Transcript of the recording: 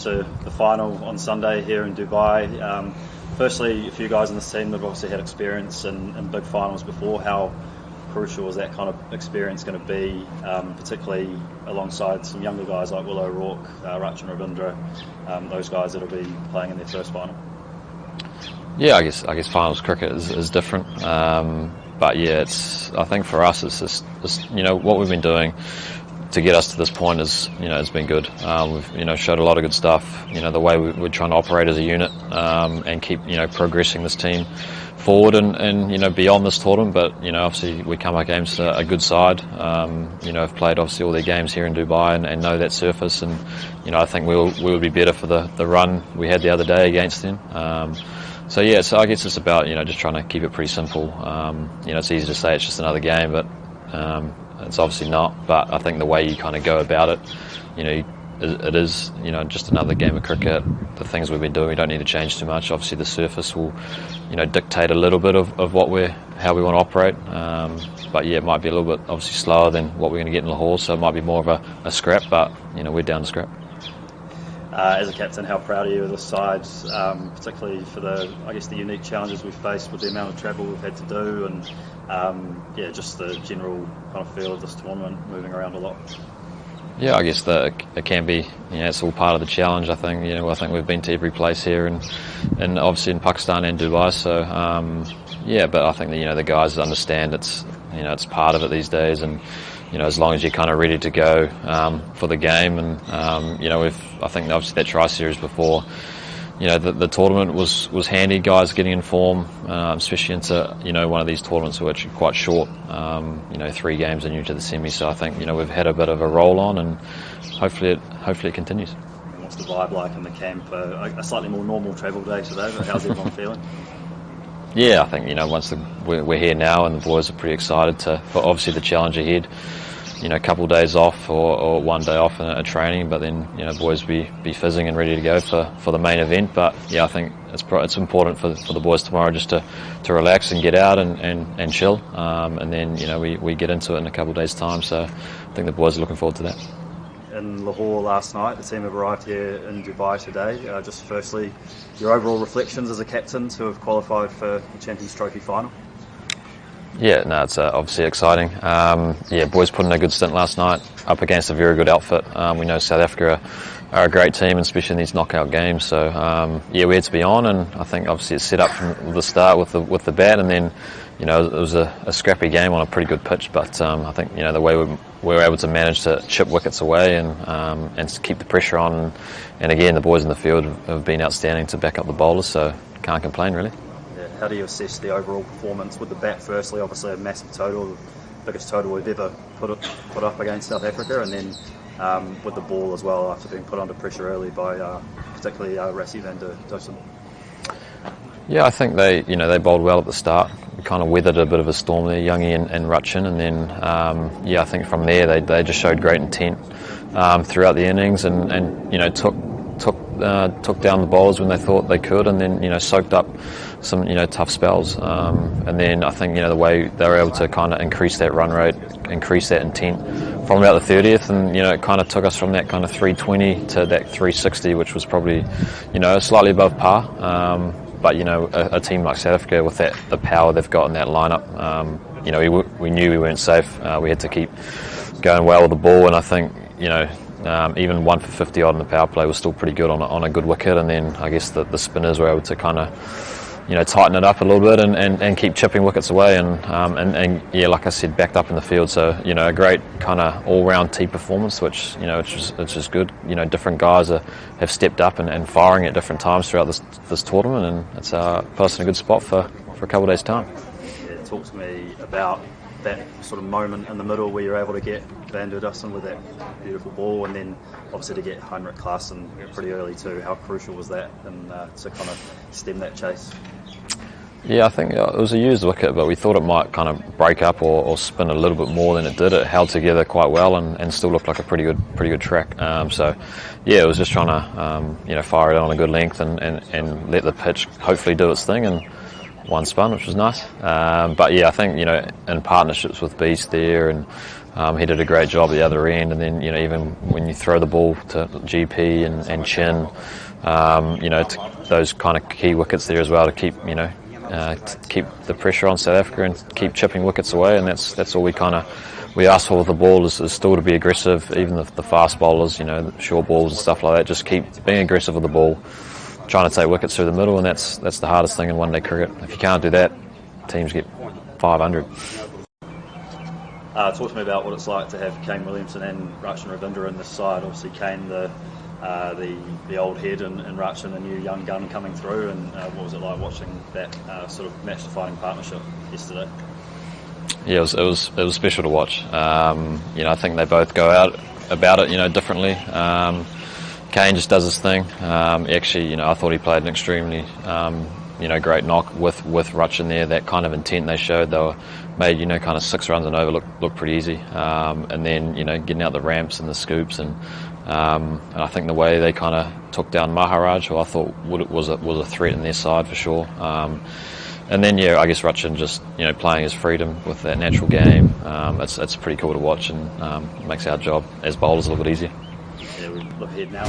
To the final on Sunday here in Dubai. Firstly, a few guys in this team that have obviously had experience in big finals before. How crucial is that kind of experience going to be, particularly alongside some younger guys like Will O'Rourke, Rachin and Kane, those guys that will be playing in their first final? Yeah, I guess finals cricket is different. But yeah, I think for us it's just what we've been doing to get us to this point has been good. We've showed a lot of good stuff. The way we're trying to operate as a unit and keep progressing this team forward and beyond this tournament. But obviously we come against a good side. Have played obviously all their games here in Dubai and know that surface. And I think we would be better for the run we had the other day against them. So I guess it's about just trying to keep it pretty simple. It's easy to say it's just another game, but it's obviously not. But I think the way you kind of go about it, it is just another game of cricket. The things we've been doing, we don't need to change too much. Obviously the surface will dictate a little bit of how we want to operate. But yeah, it might be a little bit obviously slower than what we're going to get in Lahore, so it might be more of a scrap. But we're down to scrap. As a captain, how proud are you of this side, particularly for the unique challenges we've faced with the amount of travel we've had to do, and just the general kind of feel of this tournament, moving around a lot? Yeah, I guess it can be. It's all part of the challenge. I think. I think we've been to every place here, and obviously in Pakistan and Dubai. So but I think the guys understand it's part of it these days, and as long as you're kind of ready to go for the game, and I think obviously that tri-series before, the tournament was handy. Guys getting in form, especially into one of these tournaments which are quite short. 3 games and you're to the semi. So I think we've had a bit of a roll on, and hopefully it continues. What's the vibe like in the camp? A slightly more normal travel day today, but how's everyone feeling? Yeah, I think once we're here now, and the boys are pretty excited for obviously the challenge ahead. A couple of days off or 1 day off in a training, but then boys be fizzing and ready to go for the main event. But yeah, I think it's important for the boys tomorrow just to relax and get out and chill, and then we get into it in a couple of days' time. So I think the boys are looking forward to that. In Lahore last night, the team have arrived here in Dubai today. Just firstly, your overall reflections as a captain to have qualified for the Champions Trophy final? Yeah, no, it's obviously exciting. Boys put in a good stint last night up against a very good outfit. We know South Africa are a great team, especially in these knockout games. So we had to be on, and I think obviously it's set up from the start with the bat, and then it was a scrappy game on a pretty good pitch. But I think the way we were able to manage to chip wickets away and keep the pressure on, and again the boys in the field have been outstanding to back up the bowlers. So can't complain really. How do you assess the overall performance with the bat? Firstly, obviously a massive total, the biggest total we've ever put up against South Africa, and then with the ball as well, after being put under pressure early by particularly Rassie van der Dussen. Yeah, I think they bowled well at the start. We kind of weathered a bit of a storm there, Youngie and Rachin, and then I think from there they just showed great intent throughout the innings, and took down the bowlers when they thought they could, and then soaked up some tough spells, and then I think the way they were able to kind of increase that run rate, increase that intent from about the 30th, and it kind of took us from that kind of 320 to that 360, which was probably slightly above par. But a team like South Africa with the power they've got in that lineup, we knew we weren't safe. We had to keep going well with the ball, and I think even 1 for 50 odd in the power play was still pretty good on a good wicket, and then I guess the spinners were able to kind of tighten it up a little bit and keep chipping wickets away, and like I said, backed up in the field. So a great kind of all-round team performance, which it's just good. Different guys have stepped up and firing at different times throughout this tournament, and it's put us in a good spot for a couple of days' time. Yeah, talk to me about that sort of moment in the middle where you're able to get van der Dussen with that beautiful ball, and then obviously to get Heinrich Klaassen pretty early too. How crucial was that, and to kind of stem that chase? Yeah, I think it was a used wicket, but we thought it might kind of break up or spin a little bit more than it did. It held together quite well and still looked like a pretty good track. It was just trying to fire it on a good length and let the pitch hopefully do its thing, and one spun, which was nice. I think in partnerships with Beast there, and He did a great job at the other end, and then even when you throw the ball to GP and Chin, those kind of key wickets there as well to keep to keep the pressure on South Africa and keep chipping wickets away, and that's all we ask for with the ball is still to be aggressive, even the fast bowlers, the short balls and stuff like that. Just keep being aggressive with the ball, trying to take wickets through the middle, and that's the hardest thing in one-day cricket. If you can't do that, teams get 500. Talk to me about what it's like to have Kane Williamson and Rachin Ravindra in this side. Obviously, Kane, the old head, and Rachin, a new young gun coming through. And what was it like watching that sort of match-defining partnership yesterday? Yeah, it was special to watch. I think they both go out about it, differently. Kane just does his thing. Actually, I thought he played an extremely, great knock with Rachin there. That kind of intent they showed. They were made, kind of 6 runs and over look pretty easy. And then, getting out the ramps and the scoops, and I think the way they kind of took down Maharaj, who I thought was a threat in their side for sure. And then, I guess Rachin just, playing his freedom with that natural game. It's pretty cool to watch, and makes our job as bowlers a little bit easier. Yeah, we look ahead now.